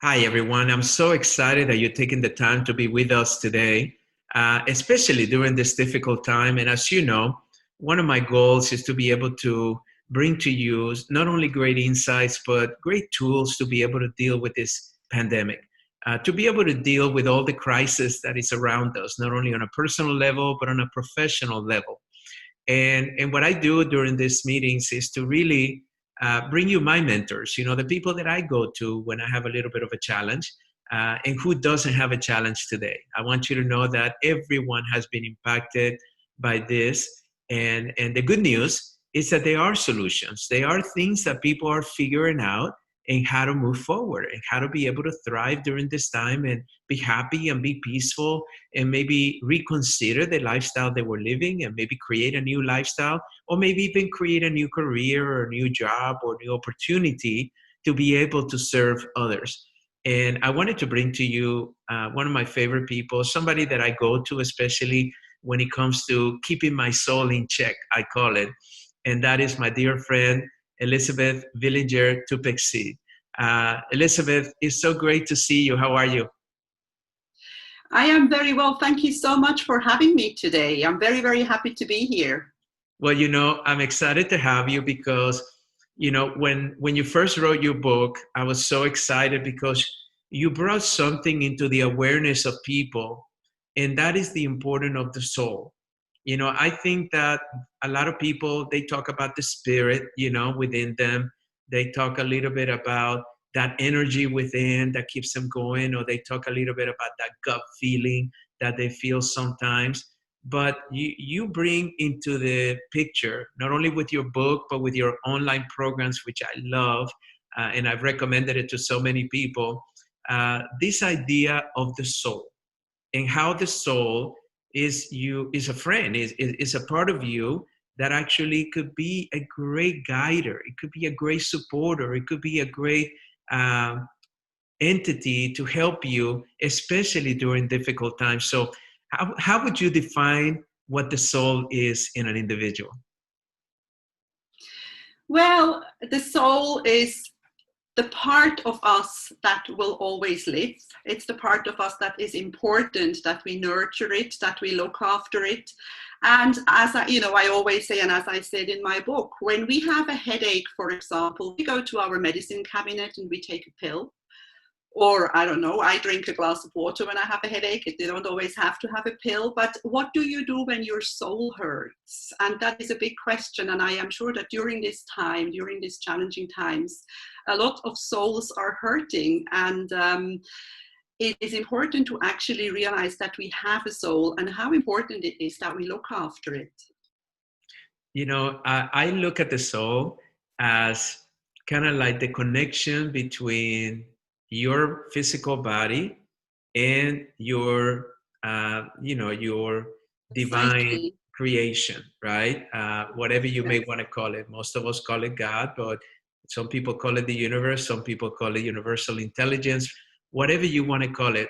Hi, everyone. I'm so excited that you're taking the time to be with us today, especially during this difficult time. And as you know, one of my goals is to be able to bring to you not only great insights, but great tools to be able to deal with this pandemic, to be able to deal with all the crisis that is around us, not only on a personal level, but on a professional level. And what I do during these meetings is to really bring you my mentors, the people that I go to when I have a little bit of a challenge. And who doesn't have a challenge today? I want you to know that everyone has been impacted by this. And the good news is that there are solutions. There are things that people are figuring out and how to move forward and how to be able to thrive during this time and be happy and be peaceful and maybe reconsider the lifestyle they were living and maybe create a new lifestyle or maybe even create a new career or a new job or new opportunity to be able to serve others. And I wanted to bring to you one of my favorite people, somebody that I go to, especially when it comes to keeping my soul in check, I call it. And that is my dear friend, Elizabeth Villinger Tupexi. Elizabeth, it's so great to see you. How are you? I am very well. Thank you so much for having me today. I'm very, very happy to be here. Well, I'm excited to have you because, when you first wrote your book, I was so excited because you brought something into the awareness of people, and that is the importance of the soul. I think that a lot of people, they talk about the spirit, within them. They talk a little bit about that energy within that keeps them going, or they talk a little bit about that gut feeling that they feel sometimes. But you bring into the picture, not only with your book, but with your online programs, which I love, and I've recommended it to so many people, this idea of the soul and how the soul is a friend, is a part of you that actually could be a great guider. It could be a great supporter. It could be a great um, entity to help you, especially during difficult times. So how would you define what the soul is in an individual? Well, the soul is the part of us that will always live. It's the part of us that is important, that we nurture it, that we look after it. And I always say, and as I said in my book, when we have a headache, for example, we go to our medicine cabinet and we take a pill. Or I don't know, I drink a glass of water when I have a headache. You don't always have to have a pill, but what do you do when your soul hurts? And that is a big question. And I am sure that during this time, during these challenging times, a lot of souls are hurting. And it is important to actually realize that we have a soul and how important it is that we look after it. I look at the soul as kind of like the connection between your physical body and your divine Psyche. creation, right? Whatever you may Yes. want to call it. Most of us call it God, but some people call it the universe. Some people call it universal intelligence. Whatever you want to call it,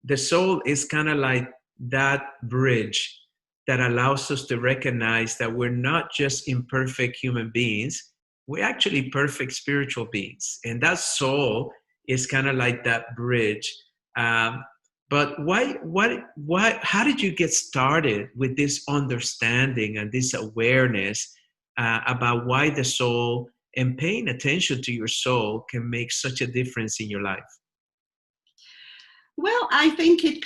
the soul is kind of like that bridge that allows us to recognize that we're not just imperfect human beings, we're actually perfect spiritual beings. And that soul is kind of like that bridge. But how did you get started with this understanding and this awareness about why the soul and paying attention to your soul can make such a difference in your life? Well, I think it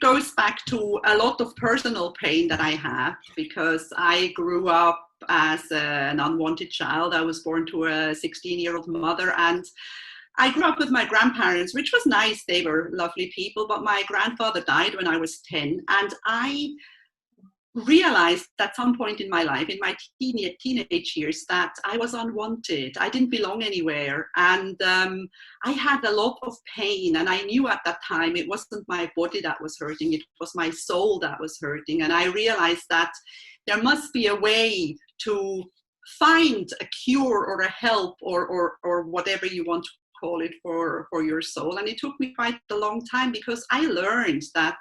goes back to a lot of personal pain that I have because I grew up as an unwanted child. I was born to a 16-year-old mother, and I grew up with my grandparents, which was nice. They were lovely people, but my grandfather died when I was 10, and I realized at some point in my life, in my teenage years, that I was unwanted. I didn't belong anywhere. And I had a lot of pain. And I knew at that time it wasn't my body that was hurting, it was my soul that was hurting. And I realized that there must be a way to find a cure or a help or whatever you want to call it for your soul. And it took me quite a long time because I learned that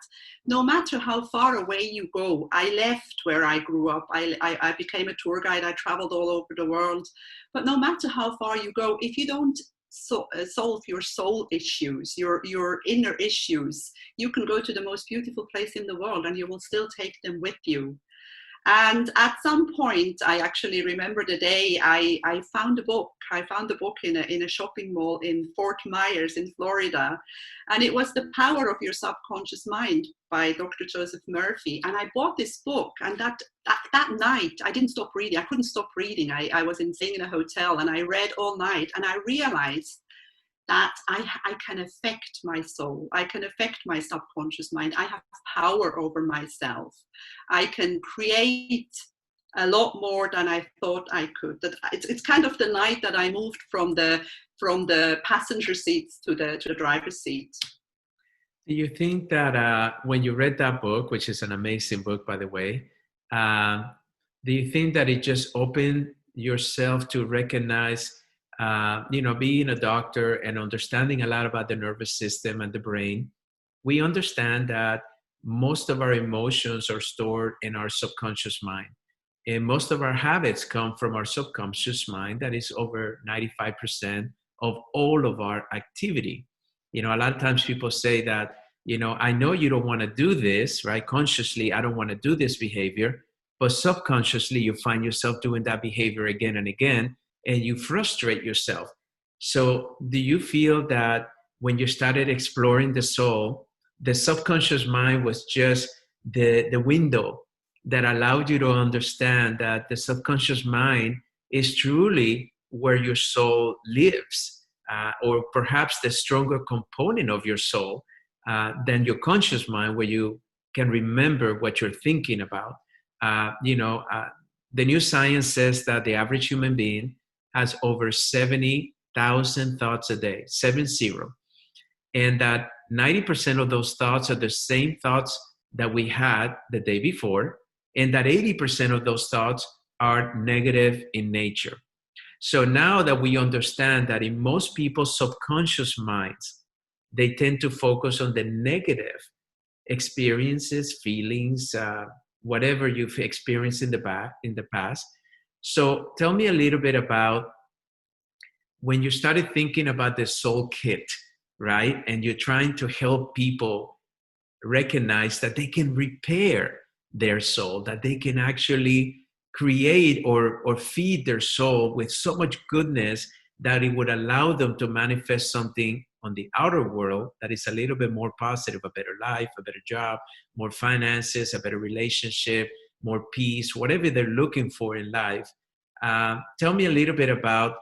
no matter how far away you go, I left where I grew up. I became a tour guide. I traveled all over the world. But no matter how far you go, if you don't solve your soul issues, your inner issues, you can go to the most beautiful place in the world and you will still take them with you. And at some point, I actually remember the day I found a book. I found the book in a shopping mall in Fort Myers in Florida. And it was The Power of Your Subconscious Mind by Dr. Joseph Murphy. And I bought this book. And that night, I didn't stop reading. I couldn't stop reading. I was staying in a hotel and I read all night. And I realized that I can affect my soul. I can affect my subconscious mind. I have power over myself. I can create a lot more than I thought I could. That it's kind of the night that I moved from the passenger seats to the driver's seat. Do you think that when you read that book, which is an amazing book, by the way, do you think that it just opened yourself to recognize being a doctor and understanding a lot about the nervous system and the brain? We understand that most of our emotions are stored in our subconscious mind. And most of our habits come from our subconscious mind. That is over 95% of all of our activity. A lot of times people say that, I know you don't want to do this, right? Consciously, I don't want to do this behavior, but subconsciously you find yourself doing that behavior again and again, and you frustrate yourself. So do you feel that when you started exploring the soul, the subconscious mind was just the window that allowed you to understand that the subconscious mind is truly where your soul lives, or perhaps the stronger component of your soul than your conscious mind, where you can remember what you're thinking about? The new science says that the average human being has over 70,000 thoughts a day, 70. And that 90% of those thoughts are the same thoughts that we had the day before, and that 80% of those thoughts are negative in nature. So now that we understand that in most people's subconscious minds, they tend to focus on the negative experiences, feelings, whatever you've experienced in the past. So tell me a little bit about when you started thinking about the soul kit, right? And you're trying to help people recognize that they can repair their soul, that they can actually create or feed their soul with so much goodness that it would allow them to manifest something on the outer world that is a little bit more positive, a better life, a better job, more finances, a better relationship, more peace, whatever they're looking for in life. Tell me a little bit about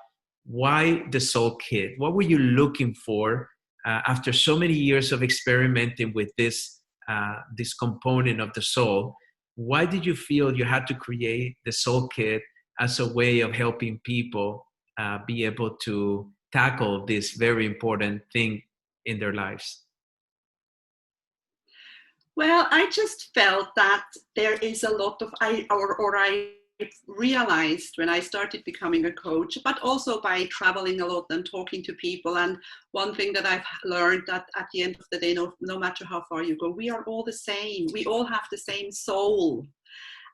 why the soul kit. What were you looking for after so many years of experimenting with this component of the soul? Why did you feel you had to create the soul kit as a way of helping people be able to tackle this very important thing in their lives? Well, I just felt that there is a lot of, I realized when I started becoming a coach, but also by traveling a lot and talking to people. And one thing that I've learned, that at the end of the day, no matter how far you go, we are all the same. We all have the same soul.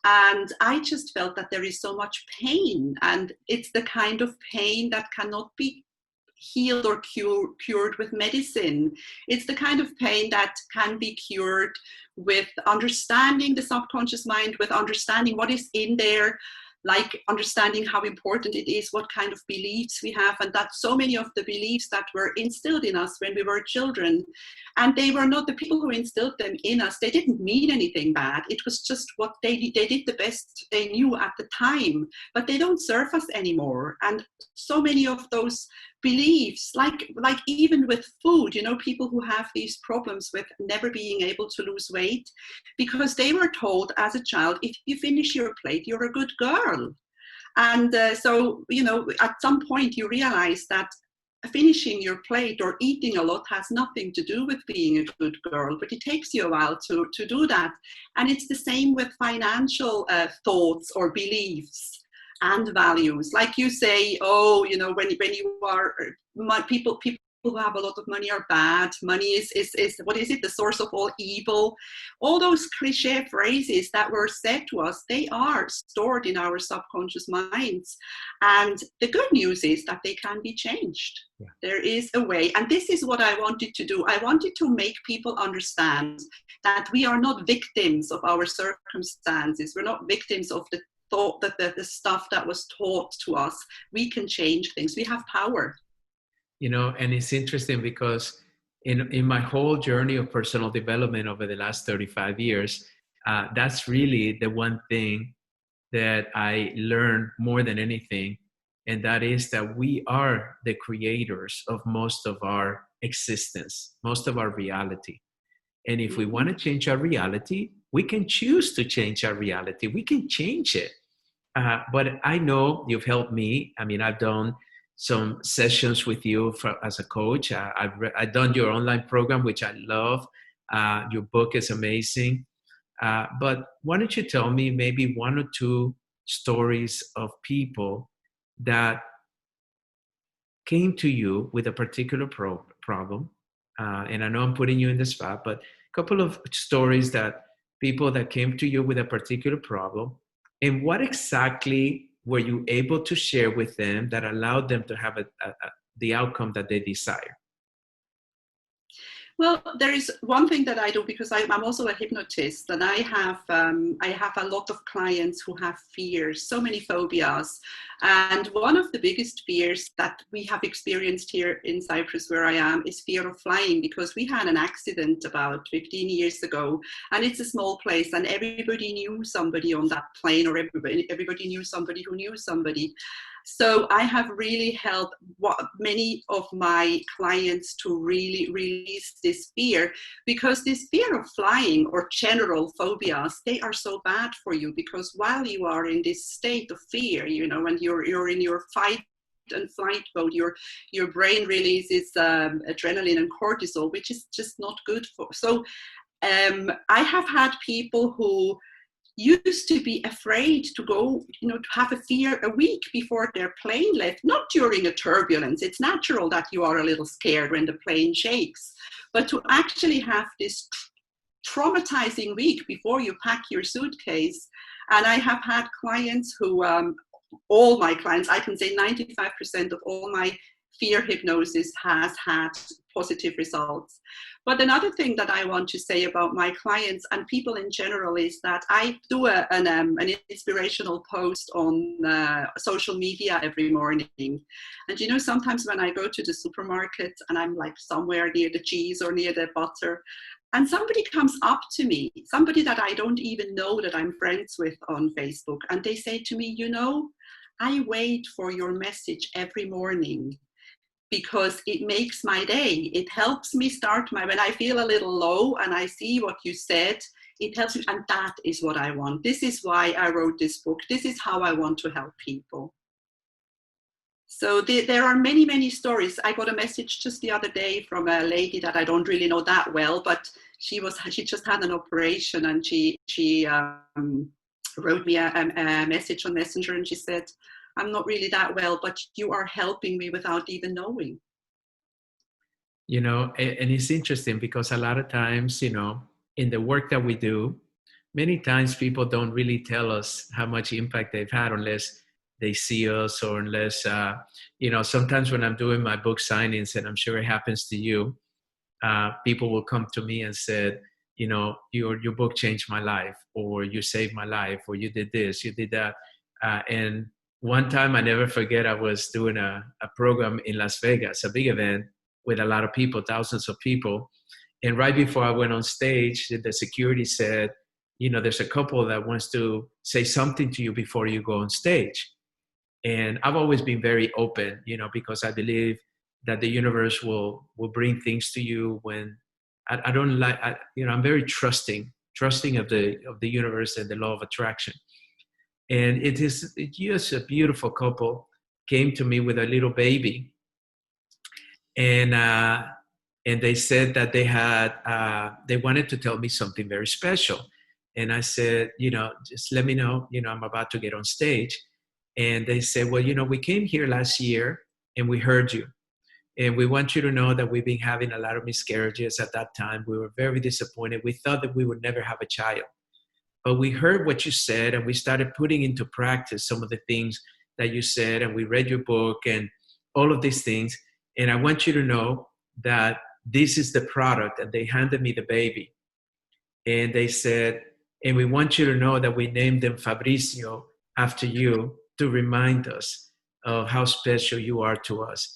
And I just felt that there is so much pain, and it's the kind of pain that cannot be healed or cured with medicine. It's the kind of pain that can be cured with understanding the subconscious mind, with understanding what is in there, like understanding how important it is, what kind of beliefs we have, and that so many of the beliefs that were instilled in us when we were children, and they were not the people who instilled them in us, they didn't mean anything bad. It was just what they did the best they knew at the time, but they don't serve us anymore. And so many of those beliefs, like even with food, people who have these problems with never being able to lose weight because they were told as a child, if you finish your plate, you're a good girl. And so at some point you realize that finishing your plate or eating a lot has nothing to do with being a good girl, but it takes you a while to do that. And it's the same with financial thoughts or beliefs and values. Like you say, when you are, people who have a lot of money are bad. Money is what is it? The source of all evil. All those cliche phrases that were said to us, they are stored in our subconscious minds. And the good news is that they can be changed. Yeah. There is a way. And this is what I wanted to do. I wanted to make people understand that we are not victims of our circumstances. We're not victims of the thought that the stuff that was taught to us. We can change things. We have power. And it's interesting because in my whole journey of personal development over the last 35 years, that's really the one thing that I learned more than anything. And that is that we are the creators of most of our existence, most of our reality. And if we want to change our reality, we can choose to change our reality. We can change it. But I know you've helped me. I mean, I've done some sessions with you as a coach. I've done your online program, which I love. Your book is amazing. But why don't you tell me maybe one or two stories of people that came to you with a particular problem? And I know I'm putting you in the spot, but a couple of stories that people that came to you with a particular problem, and what exactly were you able to share with them that allowed them to have the outcome that they desire? Well, there is one thing that I do, because I'm also a hypnotist, and I have a lot of clients who have fears, so many phobias. And one of the biggest fears that we have experienced here in Cyprus, where I am, is fear of flying, because we had an accident about 15 years ago, and it's a small place, and everybody knew somebody on that plane, or everybody knew somebody who knew somebody. So I have really helped many of my clients to really release this fear, because this fear of flying or general phobias, they are so bad for you, because while you are in this state of fear, and you're in your fight and flight mode, your brain releases adrenaline and cortisol, which is just not good for. So I have had people who used to be afraid to go, to have a fear a week before their plane left, not during a turbulence. It's natural that you are a little scared when the plane shakes, but to actually have this traumatizing week before you pack your suitcase. And I have had clients who, all my clients, I can say 95% of all my fear hypnosis has had positive results. But another thing that I want to say about my clients and people in general is that I do an inspirational post on social media every morning. And sometimes when I go to the supermarket and I'm like somewhere near the cheese or near the butter, and somebody comes up to me, somebody that I don't even know that I'm friends with on Facebook, and they say to me, I wait for your message every morning, because it makes my day. It helps me start when I feel a little low and I see what you said, it helps me. And that is what I want. This is why I wrote this book. This is how I want to help people. So there are many, many stories. I got a message just the other day from a lady that I don't really know that well, but she just had an operation, and she wrote me a message on Messenger, and she said, I'm not really that well, but you are helping me without even knowing. And it's interesting because a lot of times, in the work that we do, many times people don't really tell us how much impact they've had unless they see us, or unless, sometimes when I'm doing my book signings, and I'm sure it happens to you, people will come to me and said, your book changed my life, or you saved my life, or you did this, you did that. And one time, I never forget, I was doing a program in Las Vegas, a big event with a lot of people, thousands of people. And right before I went on stage, the security said, there's a couple that wants to say something to you before you go on stage. And I've always been very open, because I believe that the universe will bring things to you when I don't like, I'm very trusting of the universe and the law of attraction. And it's just a beautiful couple came to me with a little baby, and they said that they wanted to tell me something very special. And I said, just let me know, I'm about to get on stage. And they said, well, we came here last year and we heard you. And we want you to know that we've been having a lot of miscarriages at that time. We were very disappointed. We thought that we would never have a child. But we heard what you said, and we started putting into practice some of the things that you said, and we read your book and all of these things. And I want you to know that this is the product. And they handed me the baby. And they said, and we want you to know that we named them Fabricio after you to remind us of how special you are to us.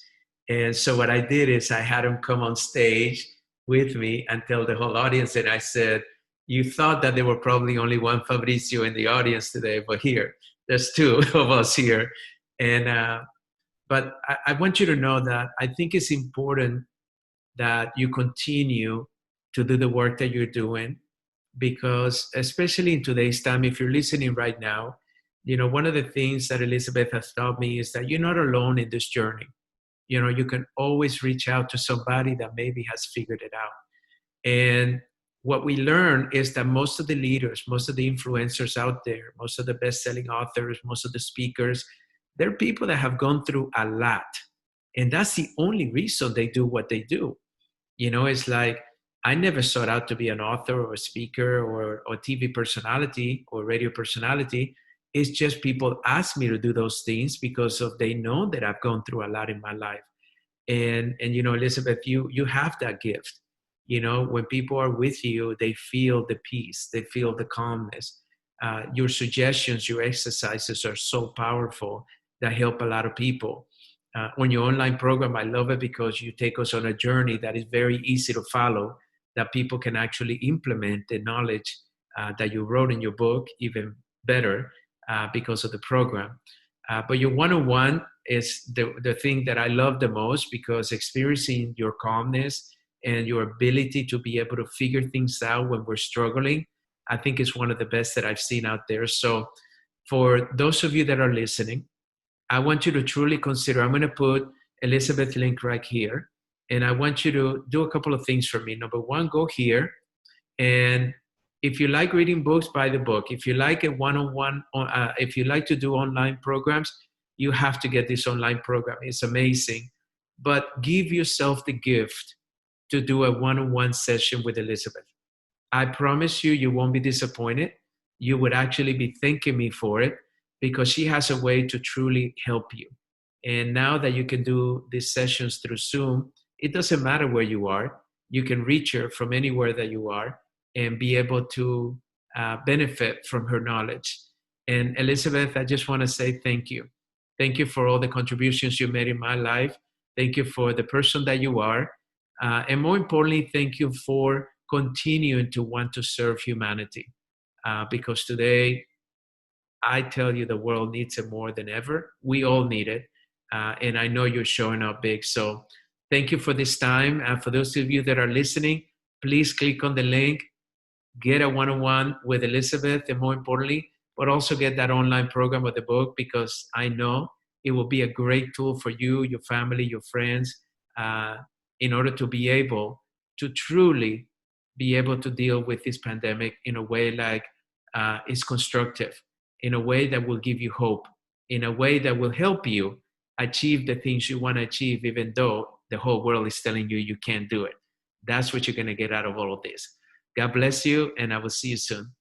And so what I did is I had them come on stage with me and tell the whole audience. And I said, you thought that there were probably only one Fabricio in the audience today, but here, there's two of us here. And but I want you to know that I think it's important that you continue to do the work that you're doing, because especially in today's time, if you're listening right now, you know, one of the things that Elizabeth has taught me is that you're not alone in this journey. You know, you can always reach out to somebody that maybe has figured it out. And what we learn is that most of the leaders, most of the influencers out there, most of the best-selling authors, most of the speakers, they're people that have gone through a lot. And that's the only reason they do what they do. You know, it's like, I never sought out to be an author or a speaker or TV personality or radio personality. It's just people ask me to do those things because of they know that I've gone through a lot in my life. And you know, Elizabeth, you have that gift. You know, when people are with you, they feel the peace, they feel the calmness. Your suggestions, your exercises are so powerful that help a lot of people. On your online program, I love it because you take us on a journey that is very easy to follow, that people can actually implement the knowledge that you wrote in your book even better because of the program. But your one-on-one is the thing that I love the most, because experiencing your calmness and your ability to be able to figure things out when we're struggling, I think is one of the best that I've seen out there. So for those of you that are listening, I want you to truly consider, I'm going to put Elizabeth's link right here. And I want you to do a couple of things for me. Number one, go here. And if you like reading books, buy the book. If you like a one-on-one, if you like to do online programs, you have to get this online program. It's amazing. But give yourself the gift to do a one-on-one session with Elizabeth. I promise you, you won't be disappointed. You would actually be thanking me for it, because she has a way to truly help you. And now that you can do these sessions through Zoom, it doesn't matter where you are. You can reach her from anywhere that you are and be able to benefit from her knowledge. And Elizabeth, I just want to say thank you. Thank you for all the contributions you made in my life. Thank you for the person that you are. And more importantly, thank you for continuing to want to serve humanity. Because today, I tell you, the world needs it more than ever. We all need it. And I know you're showing up big. So thank you for this time. And for those of you that are listening, please click on the link, get a one-on-one with Elizabeth, and more importantly, but also get that online program of the book, because I know it will be a great tool for you, your family, your friends, in order to be able to truly be able to deal with this pandemic in a way like is constructive, in a way that will give you hope, in a way that will help you achieve the things you want to achieve, even though the whole world is telling you you can't do it. That's what you're going to get out of all of this. God bless you, and I will see you soon.